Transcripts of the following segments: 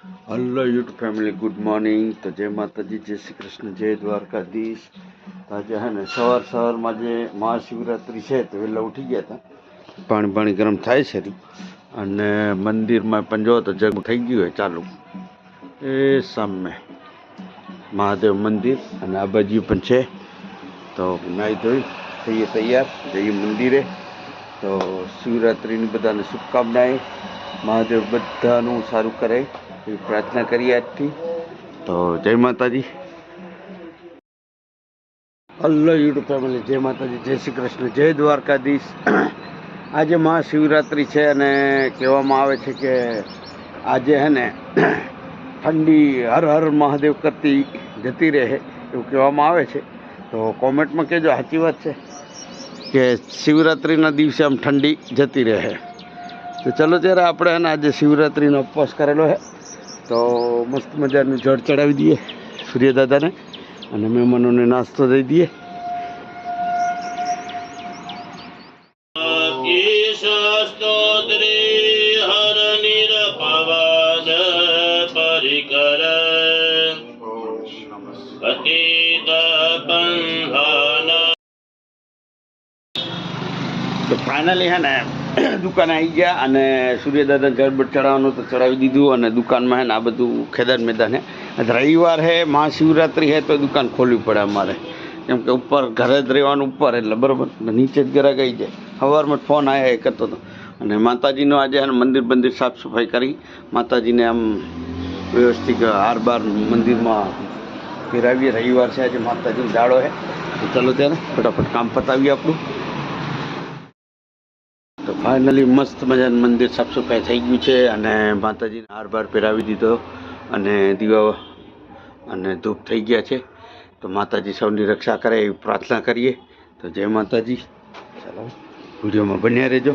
Hello YouTube family, good morning. તો જય માતાજી, જય શ્રી કૃષ્ણ, જય દ્વારકાધીશ. તો આજે હે ને સવારમાં જે મહાશિવરાત્રિ છે તો વહેલા ઉઠી ગયા હતા. પાણી ગરમ થાય છે અને મંદિરમાં પણ જો તો જગ થઈ ગયું હોય ચાલુ. એ સામે મહાદેવ મંદિર અને આ બાજુ પણ છે. તો નાહી ધોઈ થઈએ તૈયાર, જઈએ મંદિરે. તો શિવરાત્રિની બધાને શુભકામનાએ. મહાદેવ બધાનું સારું કરે એવી પ્રાર્થના કરીએ આજથી. તો જય માતાજી. હલો યુટ્યુબ ફેમિલી, જય માતાજી, જય શ્રી કૃષ્ણ, જય દ્વારકાધીશ. આજે મહાશિવરાત્રિ છે અને કહેવામાં આવે છે કે આજે હે ને ઠંડી હર હર મહાદેવ કરતી જતી રહે એવું કહેવામાં આવે છે. તો કોમેન્ટમાં કહેજો સાચી વાત છે કે શિવરાત્રિના દિવસે આમ ઠંડી જતી રહે. તો ચલો ત્યારે આપણે એને આજે શિવરાત્રિનો ઉપવાસ કરેલો છે તો મસ્ત મજાનું જળ ચડાવી દઈએ સૂર્યદાદાને અને મહેમાનોને નાસ્તો દઈ દઈએ. તો ફાઇનલી હે ને દુકાને આવી ગયા અને સૂર્યદાદા જળબટ ચડાવવાનું તો ચડાવી દીધું અને દુકાનમાં હે ને આ બધું ખેદાન મેદાન હે. રવિવાર હે, મહાશિવરાત્રિ હે તો દુકાન ખોલવી પડે અમારે, કેમ કે ઉપર ઘરે જ રહેવાનું ઉપર એટલે બરાબર નીચે જ ઘરે ગઈ જાય. સવારમાં ફોન આવ્યા એ કરતો હતો અને માતાજીનો આજે મંદિર સાફ સફાઈ કરી માતાજીને આમ વ્યવસ્થિત હાર બાર મંદિરમાં ફેરાવીએ. રવિવાર છે આજે, માતાજીનો દાડો છે. તો ચાલો ત્યારે ફટાફટ કામ પતાવીએ આપણું. તો ફાઇનલી મસ્ત મજાનું મંદિર સાફ સફાઈ થઈ ગયું છે અને માતાજીને હાર બાર પહેરાવી દીધો અને દીવા અને ધૂપ થઈ ગયા છે. તો માતાજી સૌની રક્ષા કરે એવી પ્રાર્થના કરીએ. તો જય માતાજી. ચાલો વિડીયોમાં બન્યા રહેજો.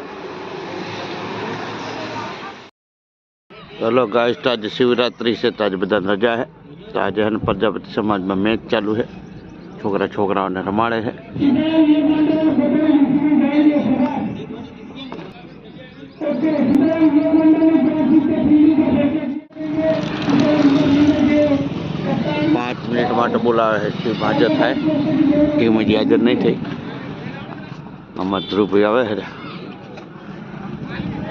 ચલો ગાઈસ, તો આજે શિવરાત્રિ છે તો આજે બધાને રજા છે. તો આજે હે ને પ્રજાપતિ સમાજમાં મેચ ચાલુ છે, છોકરાઓને રમાડે છે. 5 મિનિટ માટે બોલાવે છે. હાજર થાય ટીમ હજી હાજર નહીં થઈ. આમાં ધ્રુવભાઈ આવે છે.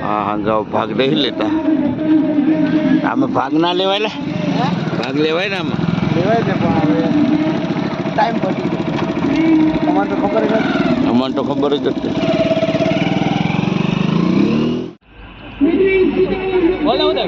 હા ગાવ ભાગ નહીં લેતા. આમાં ભાગ ના લેવાય લે, ભાગ લેવાય ને આમાં લેવાય છે પણ હવે ટાઈમ પડી ગયો. અમારે તો ખબર જ નથી. અમારે તો ખબર જ નથી. બોલો ઉદય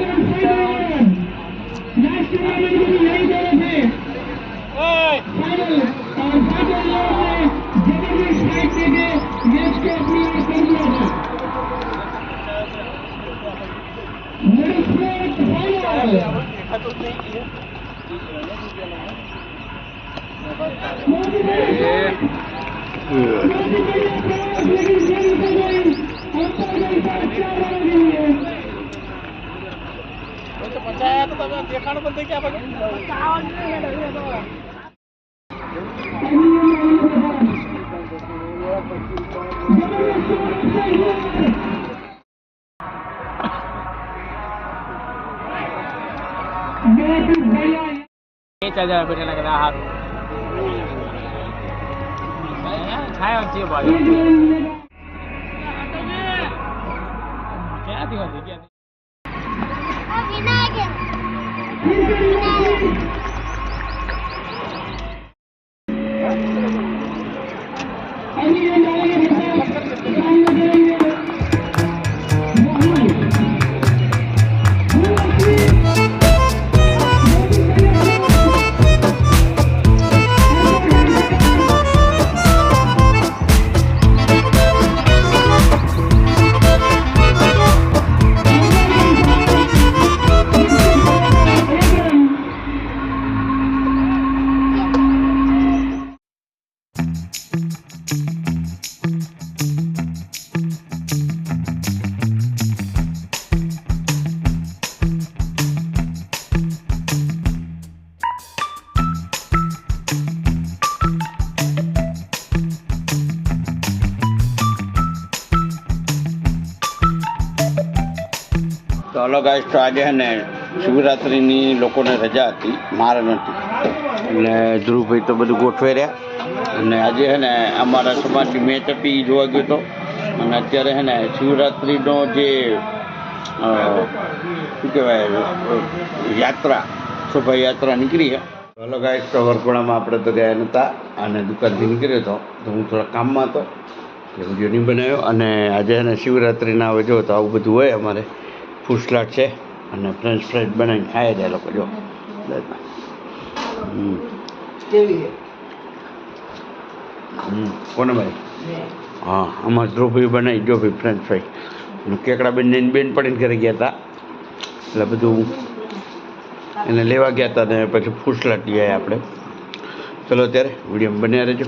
પચાયા તો તમે દેખાડો પણ ક્યાં બાજુ બેઠા બેઠા હારું છાયા છે બાજુ ક્યાંથી હતી ક્યાં તો હલો ગાઈસ, તો આજે હે ને શિવરાત્રિની લોકોને રજા હતી, મારે નથી. એટલે ધ્રુવભાઈ તો બધું ગોઠવાઈ રહ્યા. અને આજે છે ને અમારા સમાજની મેચ હતી એ જોવા ગયો હતો. અને અત્યારે છે ને શિવરાત્રિનો જે શું કહેવાય યાત્રા, શોભાયાત્રા નીકળી છે. હલો ગાઈસ, તો વરઘોડામાં આપણે તો ગયા નહોતા અને દુકાનથી નીકળ્યો હતો, તો હું થોડા કામમાં હતો એટલે વિડીયો નહીં બનાવ્યો. અને આજે છે ને શિવરાત્રિના હવે જો તો આવું બધું હોય અમારે. ફૂસલાટ છે અને ફ્રેન્ચ ફ્રાઈડ બનાવીને ખાઈ જાય લોકો. જો કોને ભાઈ? હા, અમારે ધ્રુવભાઈ બનાવી. જો ભાઈ ફ્રેન્ચ ફ્રાઈડ કેકડા બેન પડીને ઘરે ગયા હતા એટલે બધું એને લેવા ગયા હતા ને પછી ફૂસલાટ લઈ આવ્યા આપણે. ચલો ત્યારે વિડીયો બન્યા રહેજો.